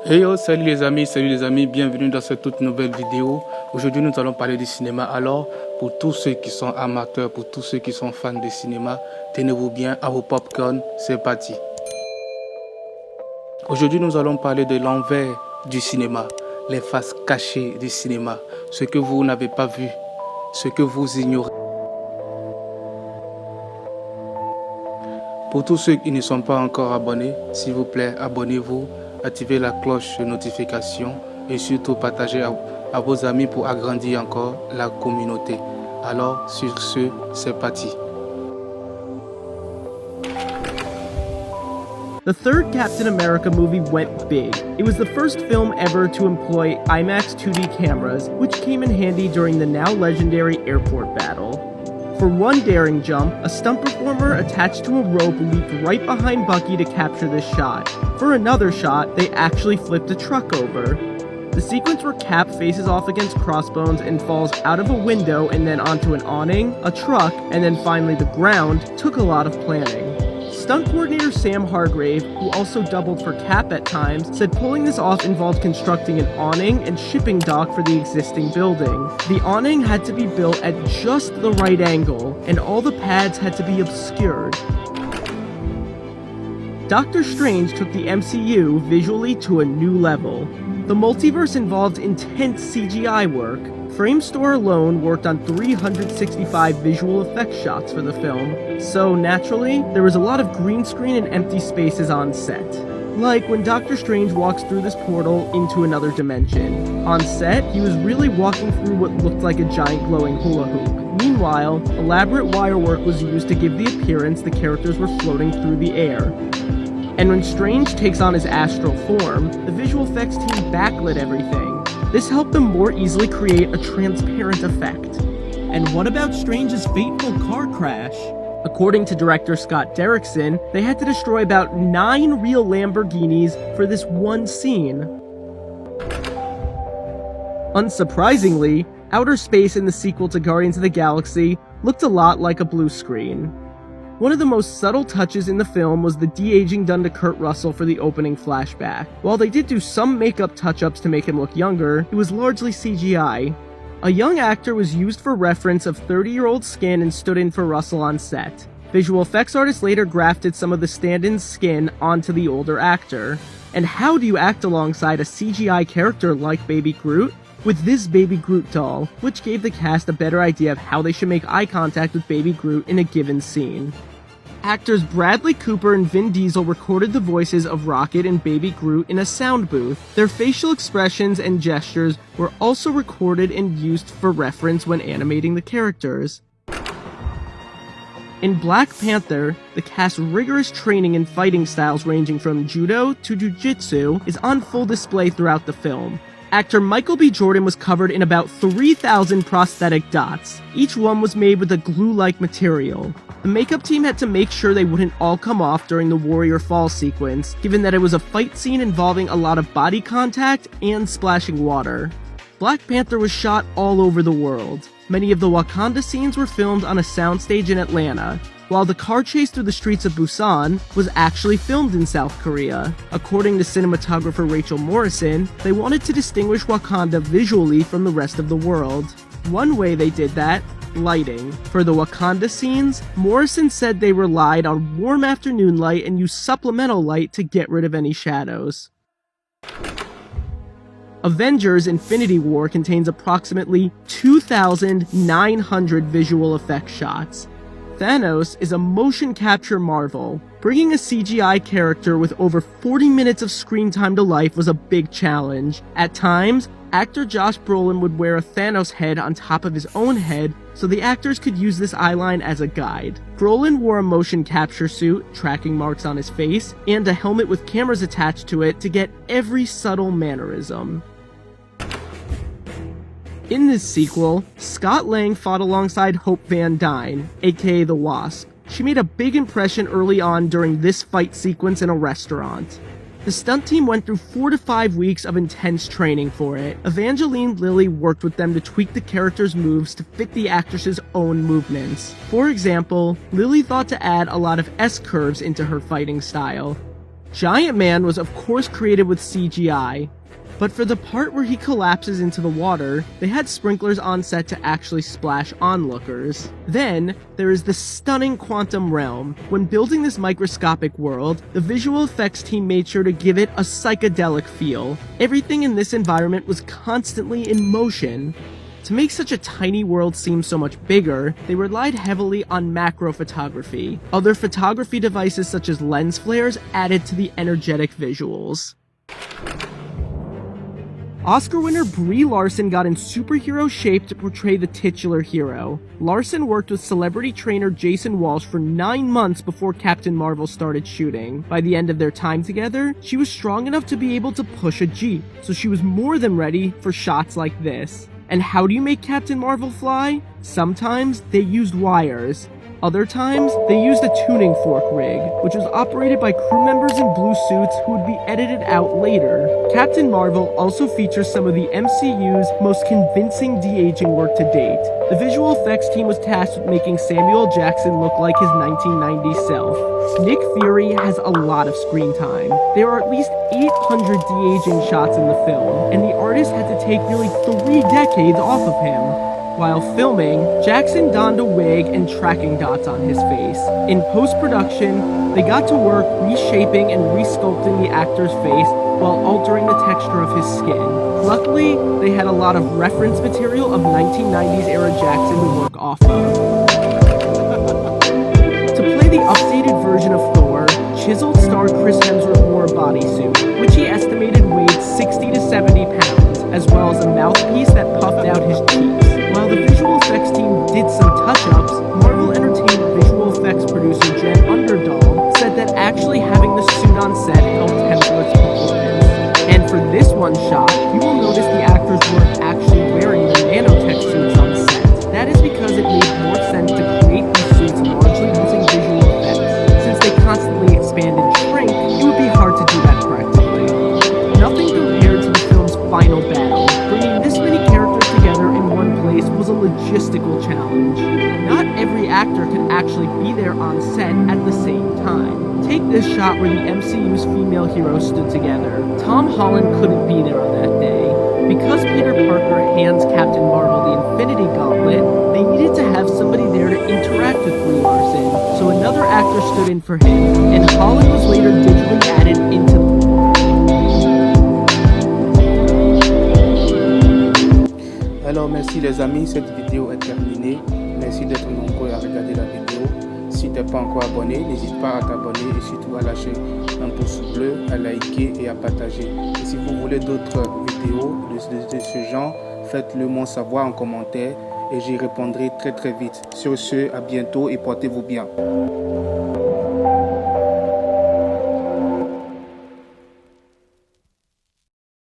Hey yo, salut les amis, bienvenue dans cette toute nouvelle vidéo. Aujourd'hui nous allons parler du cinéma. Alors, pour tous ceux qui sont amateurs, pour tous ceux qui sont fans de cinéma, tenez-vous bien à vos popcorn, c'est parti. Aujourd'hui nous allons parler de l'envers du cinéma, les faces cachées du cinéma, ce que vous n'avez pas vu, ce que vous ignorez. Pour tous ceux qui ne sont pas encore abonnés, s'il vous plaît, abonnez-vous, activez la cloche de notification et surtout partagez à vos amis pour agrandir encore la communauté. Alors, sur ce, c'est parti. The third Captain America movie went big. It was the first film ever to employ IMAX 2D cameras, which came in handy during the now legendary airport battle. For one daring jump, a stunt performer attached to a rope leaped right behind Bucky to capture this shot. For another shot, they actually flipped a truck over. The sequence where Cap faces off against Crossbones and falls out of a window and then onto an awning, a truck, and then finally the ground took a lot of planning. Stunt coordinator Sam Hargrave, who also doubled for Cap at times, said pulling this off involved constructing an awning and shipping dock for the existing building. The awning had to be built at just the right angle, and all the pads had to be obscured. Doctor Strange took the MCU visually to a new level. The multiverse involved intense CGI work. Framestore alone worked on 365 visual effects shots for the film, so naturally, there was a lot of green screen and empty spaces on set. Like when Doctor Strange walks through this portal into another dimension. On set, he was really walking through what looked like a giant glowing hula hoop. Meanwhile, elaborate wire work was used to give the appearance the characters were floating through the air. And when Strange takes on his astral form, the visual effects team backlit everything. This helped them more easily create a transparent effect. And what about Strange's fateful car crash? According to director Scott Derrickson, they had to destroy about 9 real Lamborghinis for this one scene. Unsurprisingly, outer space in the sequel to Guardians of the Galaxy looked a lot like a blue screen. One of the most subtle touches in the film was the de-aging done to Kurt Russell for the opening flashback. While they did do some makeup touch-ups to make him look younger, it was largely CGI. A young actor was used for reference of 30-year-old skin and stood in for Russell on set. Visual effects artists later grafted some of the stand-in's skin onto the older actor. And how do you act alongside a CGI character like Baby Groot? With this Baby Groot doll, which gave the cast a better idea of how they should make eye contact with Baby Groot in a given scene. Actors Bradley Cooper and Vin Diesel recorded the voices of Rocket and Baby Groot in a sound booth. Their facial expressions and gestures were also recorded and used for reference when animating the characters. In Black Panther, the cast's rigorous training and fighting styles ranging from judo to jiu-jitsu is on full display throughout the film. Actor Michael B. Jordan was covered in about 3,000 prosthetic dots. Each one was made with a glue-like material. The makeup team had to make sure they wouldn't all come off during the Warrior Fall sequence, given that it was a fight scene involving a lot of body contact and splashing water. Black Panther was shot all over the world. Many of the Wakanda scenes were filmed on a soundstage in Atlanta, while the car chase through the streets of Busan was actually filmed in South Korea. According to cinematographer Rachel Morrison, they wanted to distinguish Wakanda visually from the rest of the world. One way they did that, lighting. For the Wakanda scenes, Morrison said they relied on warm afternoon light and used supplemental light to get rid of any shadows. Avengers Infinity War contains approximately 2,900 visual effects shots. Thanos is a motion capture marvel. Bringing a CGI character with over 40 minutes of screen time to life was a big challenge. At times, actor Josh Brolin would wear a Thanos head on top of his own head so the actors could use this eyeline as a guide. Brolin wore a motion capture suit, tracking marks on his face, and a helmet with cameras attached to it to get every subtle mannerism. In this sequel, Scott Lang fought alongside Hope Van Dyne, aka the Wasp. She made a big impression early on during this fight sequence in a restaurant. The stunt team went through 4 to 5 weeks of intense training for it. Evangeline Lilly worked with them to tweak the character's moves to fit the actress's own movements. For example, Lilly thought to add a lot of S-curves into her fighting style. Giant Man was of course created with CGI, but for the part where he collapses into the water, they had sprinklers on set to actually splash onlookers. Then, there is the stunning Quantum Realm. When building this microscopic world, the visual effects team made sure to give it a psychedelic feel. Everything in this environment was constantly in motion. To make such a tiny world seem so much bigger, they relied heavily on macro photography. Other photography devices such as lens flares added to the energetic visuals. Oscar winner Brie Larson got in superhero shape to portray the titular hero. Larson worked with celebrity trainer Jason Walsh for 9 months before Captain Marvel started shooting. By the end of their time together, she was strong enough to be able to push a Jeep, so she was more than ready for shots like this. And how do you make Captain Marvel fly? Sometimes they used wires. Other times, they used a tuning fork rig, which was operated by crew members in blue suits who would be edited out later. Captain Marvel also features some of the MCU's most convincing de-aging work to date. The visual effects team was tasked with making Samuel Jackson look like his 1990s self. Nick Fury has a lot of screen time. There are at least 800 de-aging shots in the film, and the artist had to take nearly 3 decades off of him. While filming, Jackson donned a wig and tracking dots on his face. In post-production, they got to work reshaping and resculpting the actor's face while altering the texture of his skin. Luckily, they had a lot of reference material of 1990s era Jackson to work off of. To play the updated version of Thor, chiseled star Chris Hemsworth wore a bodysuit, which he estimated weighed 60 to 70 pounds, as well as a mouthpiece that puffed out his cheeks. While the visual effects team did some touch-ups, Marvel Entertainment visual effects producer Jen Underdahl said that actually having the suit on set helped Hemsworth's performance. And for this one shot, you will notice the actors weren't actually wearing their nanotech suits on set. That is because it made more sense to create these suits largely using visual effects. Since they constantly expand and shrink, it would be hard to do that practically. Nothing compared to the film's final battle. Bringing this many characters together in one place was a logistical challenge. Not every actor could actually be there on set at the same time. Take this shot where the MCU's female heroes stood together. Tom Holland couldn't be there on that day. Because Peter Parker hands Captain Marvel the Infinity Gauntlet, they needed to have somebody there to interact with Brie Larson, so another actor stood in for him, and Holland was later digitally added into the Alors merci les amis, cette vidéo est terminée. Merci d'être nombreux à regarder la vidéo. Si tu n'es pas encore abonné, n'hésite pas à t'abonner et surtout à lâcher un pouce bleu, à liker et à partager. Et si vous voulez d'autres vidéos de ce genre, faites-le moi savoir en commentaire et j'y répondrai très vite. Sur ce, à bientôt et portez-vous bien.